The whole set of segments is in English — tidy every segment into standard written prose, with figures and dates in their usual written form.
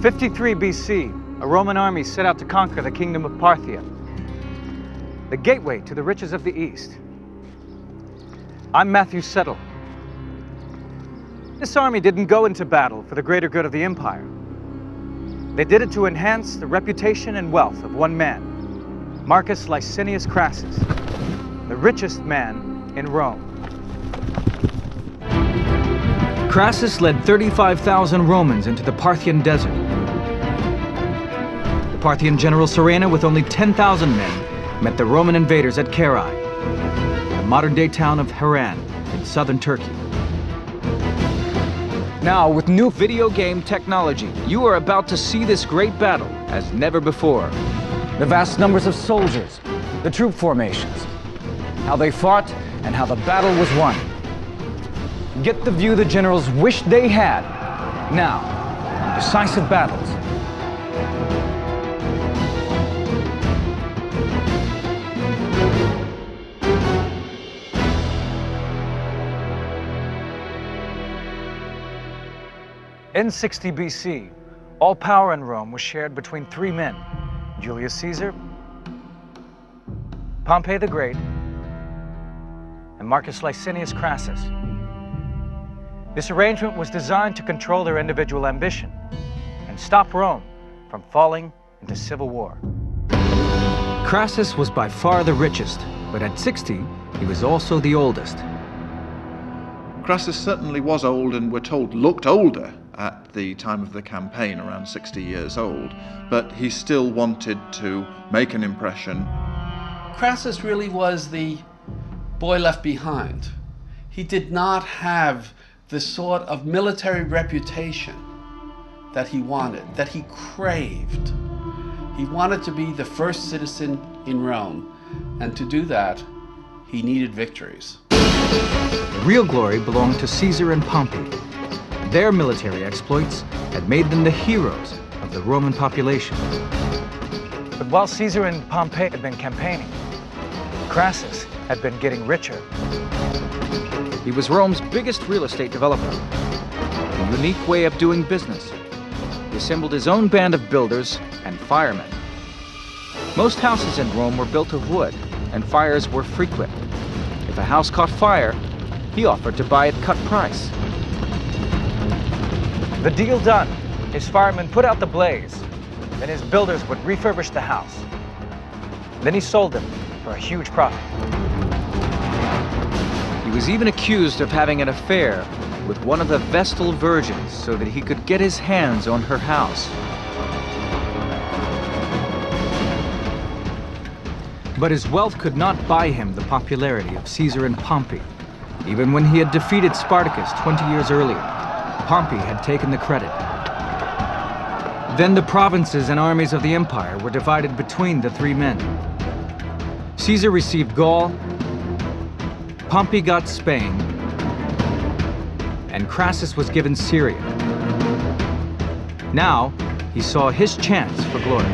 53 BC, a Roman army set out to conquer the kingdom of Parthia, the gateway to the riches of the East. I'm Matthew Settle. This army didn't go into battle for the greater good of the empire. They did it to enhance the reputation and wealth of one man, Marcus Licinius Crassus, the richest man in Rome. Crassus led 35,000 Romans into the Parthian desert. The Parthian general Carrhae, with only 10,000 men, met the Roman invaders at Carrhae, the modern-day town of Harran in southern Turkey. Now, with new video game technology, you are about to see this great battle as never before. The vast numbers of soldiers, the troop formations, how they fought, and how the battle was won. Get the view the generals wished they had, now, on Decisive Battles. In 60 BC, all power in Rome was shared between three men: Julius Caesar, Pompey the Great, and Marcus Licinius Crassus. This arrangement was designed to control their individual ambition and stop Rome from falling into civil war. Crassus was by far the richest, but at 60, he was also the oldest. Crassus certainly was old, and we're told looked older at the time of the campaign, around 60 years old, but he still wanted to make an impression. Crassus really was the boy left behind. He did not have the sort of military reputation that he wanted, that he craved. He wanted to be the first citizen in Rome, and to do that, he needed victories. The real glory belonged to Caesar and Pompey. Their military exploits had made them the heroes of the Roman population. But while Caesar and Pompey had been campaigning, Crassus had been getting richer. He was Rome's biggest real estate developer. A unique way of doing business. He assembled his own band of builders and firemen. Most houses in Rome were built of wood, and fires were frequent. If a house caught fire, he offered to buy at cut price. The deal done, his firemen put out the blaze, then his builders would refurbish the house. Then he sold them for a huge profit. He was even accused of having an affair with one of the Vestal virgins so that he could get his hands on her house. But his wealth could not buy him the popularity of Caesar and Pompey. Even when he had defeated Spartacus 20 years earlier, Pompey had taken the credit. Then the provinces and armies of the empire were divided between the three men. Caesar received Gaul, Pompey got Spain, and Crassus was given Syria. Now, he saw his chance for glory.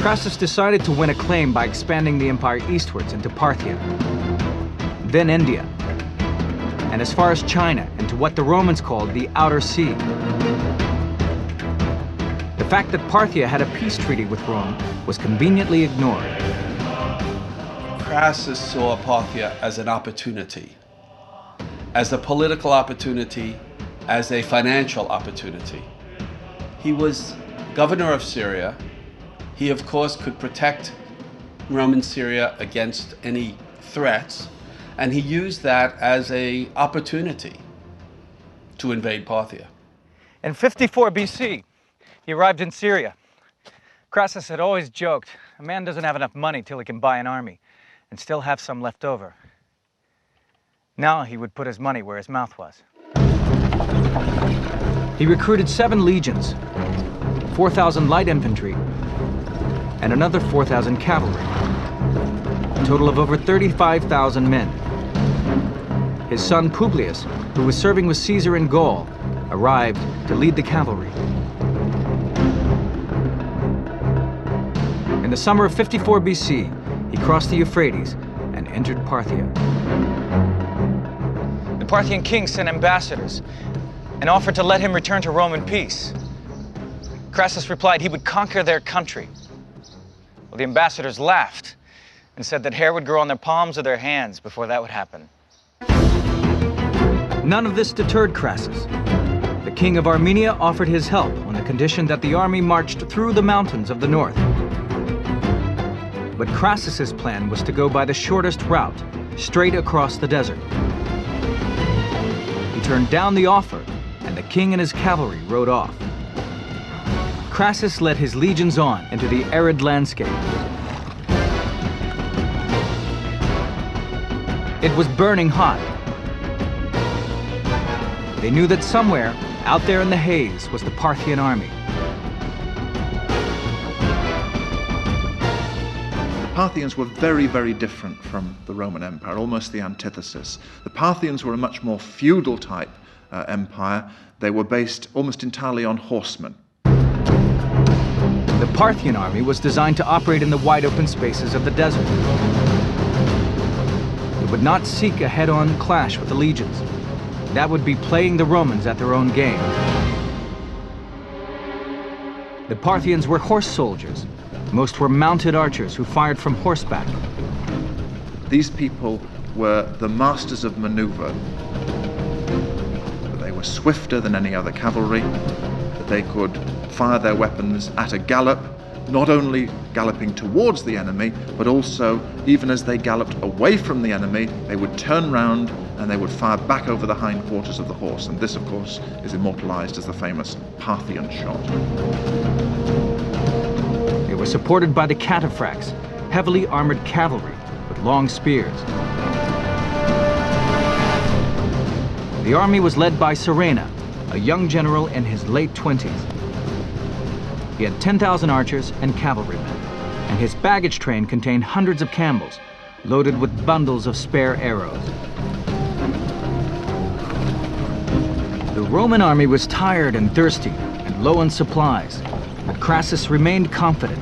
Crassus decided to win acclaim by expanding the empire eastwards into Parthia, then India, and as far as China, and to what the Romans called the Outer Sea. The fact that Parthia had a peace treaty with Rome was conveniently ignored. Crassus saw Parthia as an opportunity, as a political opportunity, as a financial opportunity. He was governor of Syria. He, of course, could protect Roman Syria against any threats, and he used that as an opportunity to invade Parthia. In 54 BC, he arrived in Syria. Crassus had always joked, a man doesn't have enough money till he can buy an army and still have some left over. Now he would put his money where his mouth was. He recruited 7 legions, 4,000 light infantry, and another 4,000 cavalry, a total of over 35,000 men. His son Publius, who was serving with Caesar in Gaul, arrived to lead the cavalry. In the summer of 54 BC, he crossed the Euphrates and entered Parthia. The the Parthian king sent ambassadors and offered to let him return to Rome in peace. Crassus replied he would conquer their country. Well, the ambassadors laughed and said that hair would grow on their palms or their hands before that would happen. None of this deterred Crassus. The king of Armenia offered his help on the condition that the army marched through the mountains of the north. But Crassus's plan was to go by the shortest route, straight across the desert. He turned down the offer, and the king and his cavalry rode off. Crassus led his legions on into the arid landscape. It was burning hot. They knew that somewhere, out there in the haze, was the Parthian army. The Parthians were very, very different from the Roman Empire, almost the antithesis. The Parthians were a much more feudal type empire. They were based almost entirely on horsemen. The Parthian army was designed to operate in the wide open spaces of the desert. It would not seek a head-on clash with the legions. That would be playing the Romans at their own game. The Parthians were horse soldiers. Most were mounted archers who fired from horseback. These people were the masters of maneuver. They were swifter than any other cavalry. They could fire their weapons at a gallop, not only galloping towards the enemy, but also, even as they galloped away from the enemy, they would turn round and they would fire back over the hindquarters of the horse. And this, of course, is immortalized as the famous Parthian shot. They were supported by the cataphracts, heavily armored cavalry with long spears. The army was led by Surena, a young general in his late 20s. He had 10,000 archers and cavalrymen, and his baggage train contained hundreds of camels, loaded with bundles of spare arrows. The Roman army was tired and thirsty and low on supplies, but Crassus remained confident.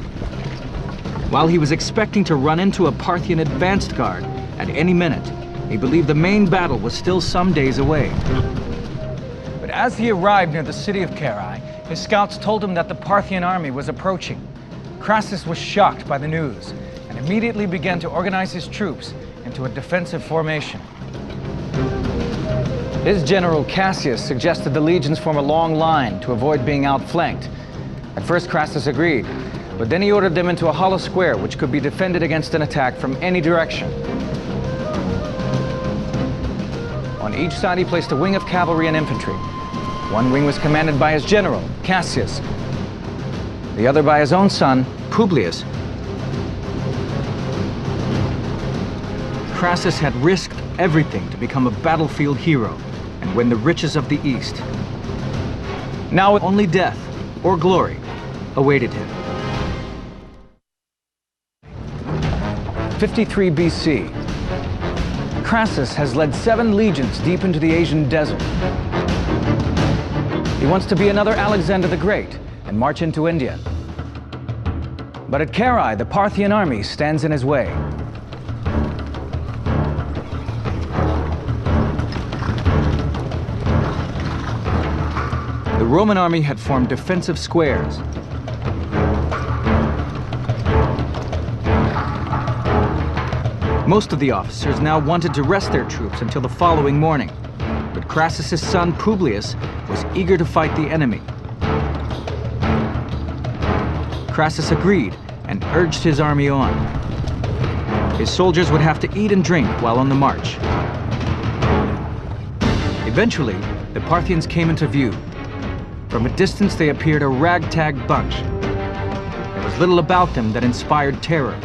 While he was expecting to run into a Parthian advanced guard at any minute, he believed the main battle was still some days away. But as he arrived near the city of Carrhae, his scouts told him that the Parthian army was approaching. Crassus was shocked by the news and immediately began to organize his troops into a defensive formation. His general Cassius suggested the legions form a long line to avoid being outflanked. At first Crassus agreed, but then he ordered them into a hollow square which could be defended against an attack from any direction. On each side he placed a wing of cavalry and infantry. One wing was commanded by his general, Cassius, the other by his own son, Publius. Crassus had risked everything to become a battlefield hero and win the riches of the East. Now only death or glory awaited him. 53 BC. Crassus has led 7 legions deep into the Asian desert. He wants to be another Alexander the Great and march into India. But at Carrhae, the Parthian army stands in his way. The Roman army had formed defensive squares. Most of the officers now wanted to rest their troops until the following morning, but Crassus's son Publius was eager to fight the enemy. Crassus agreed and urged his army on. His soldiers would have to eat and drink while on the march. Eventually, the Parthians came into view. From a distance, they appeared a ragtag bunch. There was little about them that inspired terror.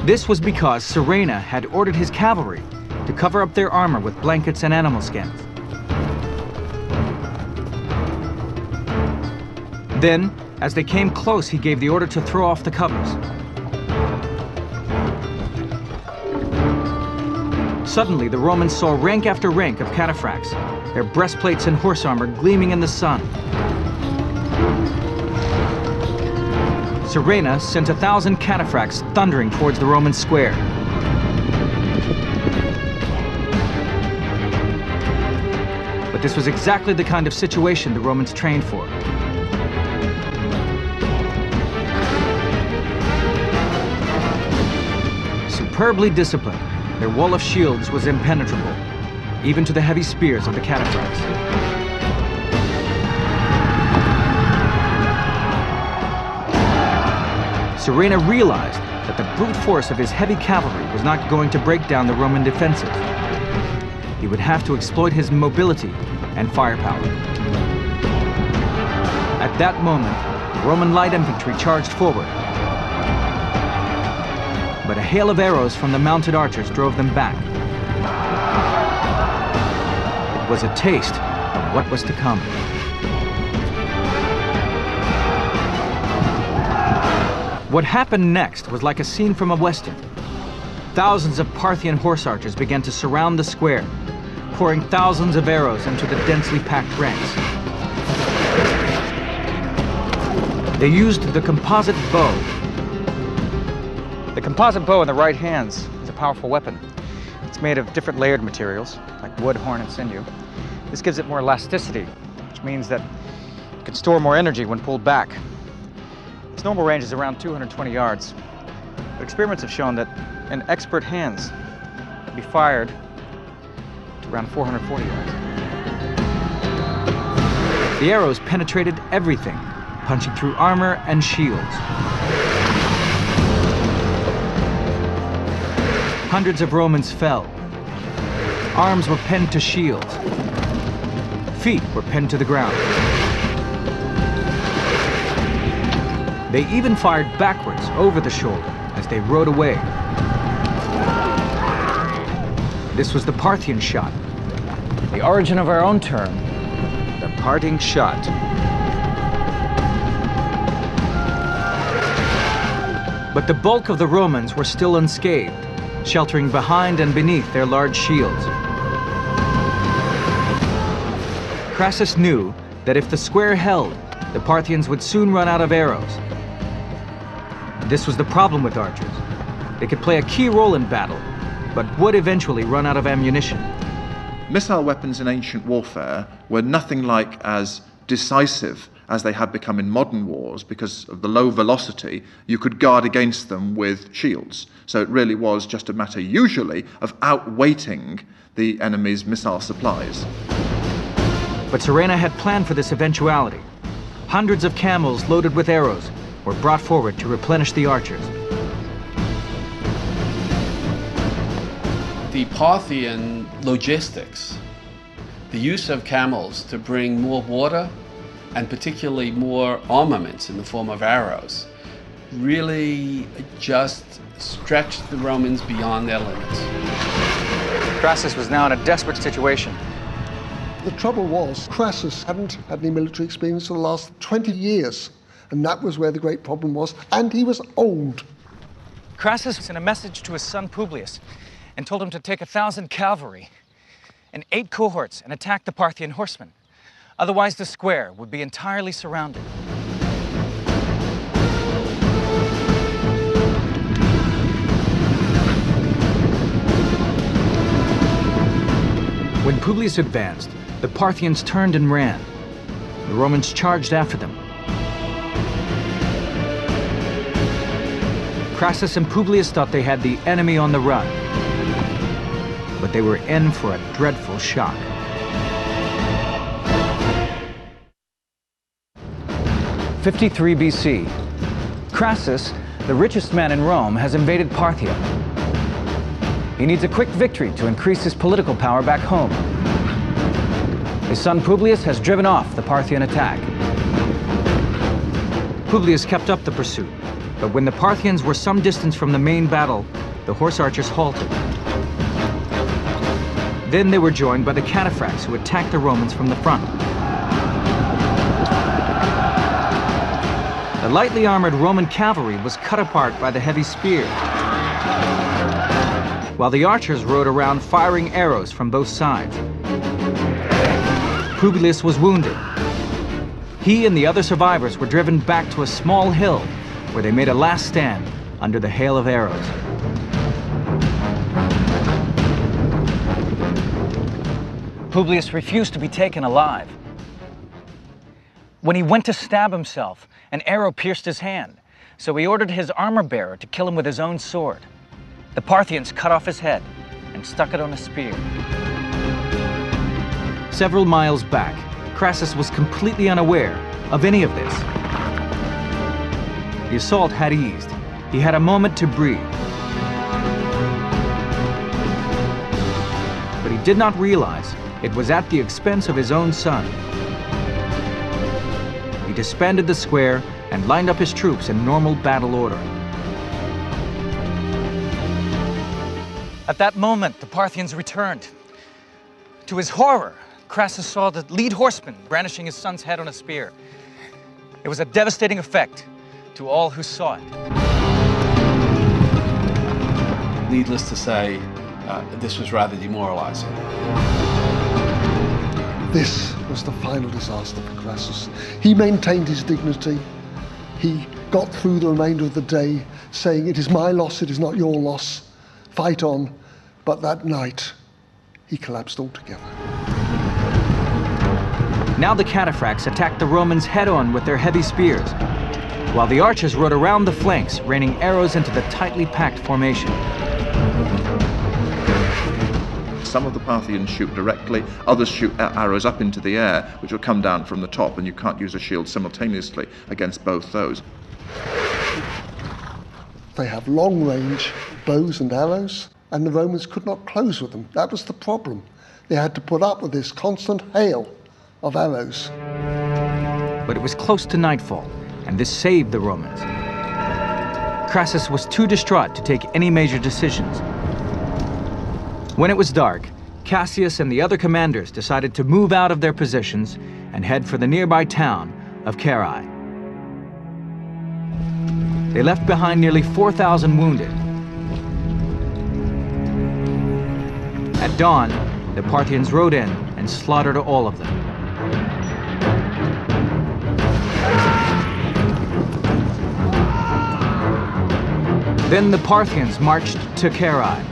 This was because Surena had ordered his cavalry to cover up their armor with blankets and animal skins. Then, as they came close, he gave the order to throw off the covers. Suddenly, the Romans saw rank after rank of cataphracts, their breastplates and horse armor gleaming in the sun. Surena sent 1,000 cataphracts thundering towards the Roman square. This was exactly the kind of situation the Romans trained for. Superbly disciplined, their wall of shields was impenetrable, even to the heavy spears of the cataphracts. Surena realized that the brute force of his heavy cavalry was not going to break down the Roman defenses. He would have to exploit his mobility and firepower. At that moment, Roman light infantry charged forward. But a hail of arrows from the mounted archers drove them back. It was a taste of what was to come. What happened next was like a scene from a western. Thousands of Parthian horse archers began to surround the square, pouring thousands of arrows into the densely packed ranks. They used the composite bow. The composite bow in the right hand is a powerful weapon. It's made of different layered materials, like wood, horn, and sinew. This gives it more elasticity, which means that it can store more energy when pulled back. Its normal range is around 220 yards, but experiments have shown that in expert hands, it can be fired to around 440 yards. The arrows penetrated everything, punching through armor and shields. Hundreds of Romans fell. Arms were pinned to shields. Feet were pinned to the ground. They even fired backwards over the shoulder as they rode away. This was the Parthian shot, the origin of our own term, the parting shot. But the bulk of the Romans were still unscathed, sheltering behind and beneath their large shields. Crassus knew that if the square held, the Parthians would soon run out of arrows. This was the problem with archers. They could play a key role in battle, but would eventually run out of ammunition. Missile weapons in ancient warfare were nothing like as decisive as they had become in modern wars. Because of the low velocity, you could guard against them with shields. So it really was just a matter, usually, of outweighting the enemy's missile supplies. But Surena had planned for this eventuality. Hundreds of camels loaded with arrows were brought forward to replenish the archers. The Parthian logistics, the use of camels to bring more water and particularly more armaments in the form of arrows, really just stretched the Romans beyond their limits. Crassus was now in a desperate situation. The trouble was, Crassus hadn't had any military experience for the last 20 years. And that was where the great problem was. And he was old. Crassus sent a message to his son Publius and told him to take 1,000 cavalry and 8 cohorts and attack the Parthian horsemen. Otherwise, the square would be entirely surrounded. When Publius advanced, the Parthians turned and ran. The Romans charged after them. Crassus and Publius thought they had the enemy on the run, but they were in for a dreadful shock. '53 BC. Crassus, the richest man in Rome, has invaded Parthia. He needs a quick victory to increase his political power back home. His son Publius has driven off the Parthian attack. Publius kept up the pursuit, but when the Parthians were some distance from the main battle, the horse archers halted. Then they were joined by the cataphracts who attacked the Romans from the front. The lightly armored Roman cavalry was cut apart by the heavy spear, while the archers rode around firing arrows from both sides. Publius was wounded. He and the other survivors were driven back to a small hill where they made a last stand under the hail of arrows. Publius refused to be taken alive. When he went to stab himself, an arrow pierced his hand, so he ordered his armor-bearer to kill him with his own sword. The Parthians cut off his head and stuck it on a spear. Several miles back, Crassus was completely unaware of any of this. The assault had eased. He had a moment to breathe. But he did not realize it was at the expense of his own son. He disbanded the square and lined up his troops in normal battle order. At that moment, the Parthians returned. To his horror, Crassus saw the lead horseman brandishing his son's head on a spear. It was a devastating effect to all who saw it. Needless to say, this was rather demoralizing. This was the final disaster for Crassus. He maintained his dignity. He got through the remainder of the day saying, "It is my loss, it is not your loss. Fight on." But that night, he collapsed altogether. Now the cataphracts attacked the Romans head-on with their heavy spears, while the archers rode around the flanks, raining arrows into the tightly packed formation. Some of the Parthians shoot directly, others shoot arrows up into the air, which will come down from the top, and you can't use a shield simultaneously against both those. They have long-range bows and arrows, and the Romans could not close with them. That was the problem. They had to put up with this constant hail of arrows. But it was close to nightfall, and this saved the Romans. Crassus was too distraught to take any major decisions. When it was dark, Cassius and the other commanders decided to move out of their positions and head for the nearby town of Carrhae. They left behind nearly 4,000 wounded. At dawn, the Parthians rode in and slaughtered all of them. Then the Parthians marched to Carrhae.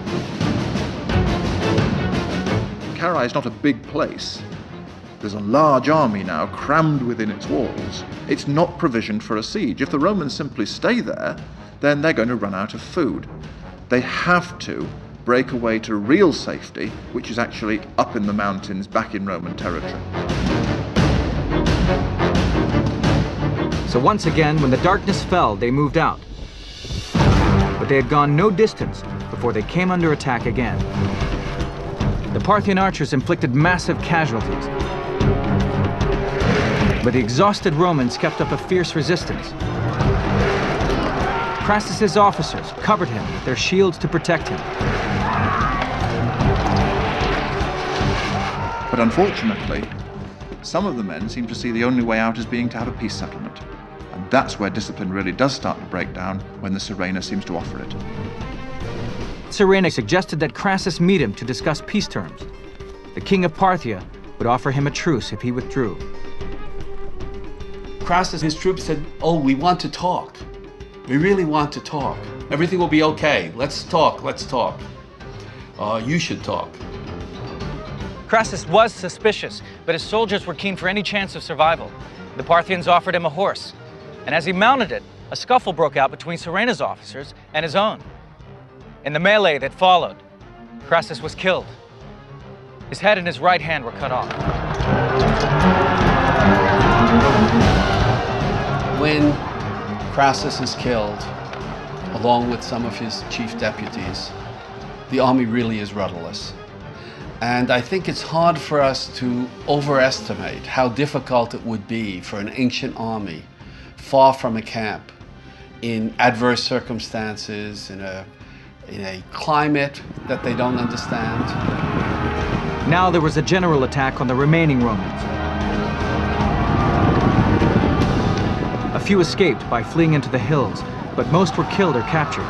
Carrhae is not a big place. There's a large army now crammed within its walls. It's not provisioned for a siege. If the Romans simply stay there, then they're going to run out of food. They have to break away to real safety, which is actually up in the mountains, back in Roman territory. So once again, when the darkness fell, they moved out. But they had gone no distance before they came under attack again. The Parthian archers inflicted massive casualties, but the exhausted Romans kept up a fierce resistance. Crassus's officers covered him with their shields to protect him. But unfortunately, some of the men seem to see the only way out as being to have a peace settlement. And that's where discipline really does start to break down, when the Surena seems to offer it. Surena suggested that Crassus meet him to discuss peace terms. The king of Parthia would offer him a truce if he withdrew. Crassus and his troops said, "Oh, we want to talk. We really want to talk. Everything will be okay. Let's talk, let's talk. You should talk." Crassus was suspicious, but his soldiers were keen for any chance of survival. The Parthians offered him a horse, and as he mounted it, a scuffle broke out between Surena's officers and his own. In the melee that followed, Crassus was killed. His head and his right hand were cut off. When Crassus is killed, along with some of his chief deputies, the army really is rudderless. And I think it's hard for us to overestimate how difficult it would be for an ancient army, far from a camp, in adverse circumstances, in a climate that they don't understand. Now there was a general attack on the remaining Romans. A few escaped by fleeing into the hills, but most were killed or captured.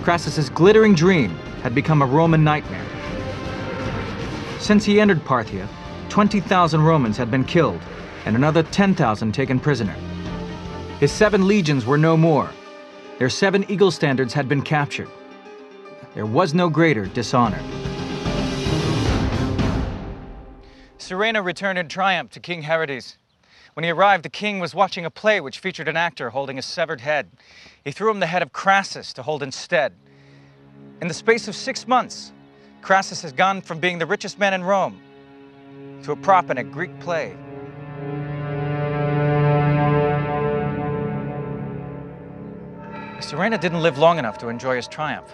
Crassus's glittering dream had become a Roman nightmare. Since he entered Parthia, 20,000 Romans had been killed and another 10,000 taken prisoner. His 7 legions were no more. Their 7 eagle standards had been captured. There was no greater dishonor. Murena returned in triumph to King Herodes. When he arrived, the king was watching a play which featured an actor holding a severed head. He threw him the head of Crassus to hold instead. In the space of 6 months, Crassus has gone from being the richest man in Rome to a prop in a Greek play. Murena didn't live long enough to enjoy his triumph.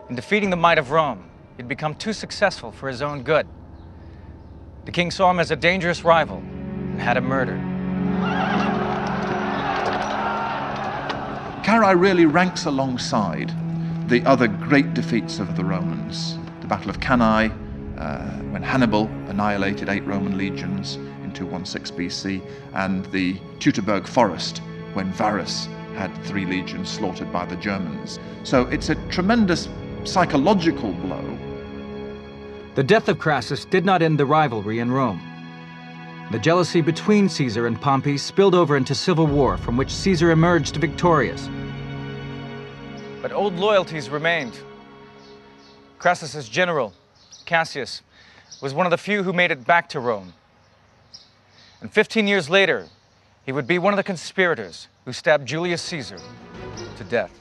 In defeating the might of Rome, he'd become too successful for his own good. The king saw him as a dangerous rival and had him murdered. Carrhae really ranks alongside the other great defeats of the Romans. The Battle of Cannae, when Hannibal annihilated 8 Roman legions in 216 BC, and the Teutoburg Forest, when Varus had 3 legions slaughtered by the Germans. So it's a tremendous psychological blow. The death of Crassus did not end the rivalry in Rome. The jealousy between Caesar and Pompey spilled over into civil war, from which Caesar emerged victorious. But old loyalties remained. Crassus's general, Cassius, was one of the few who made it back to Rome. And 15 years later, he would be one of the conspirators who stabbed Julius Caesar to death.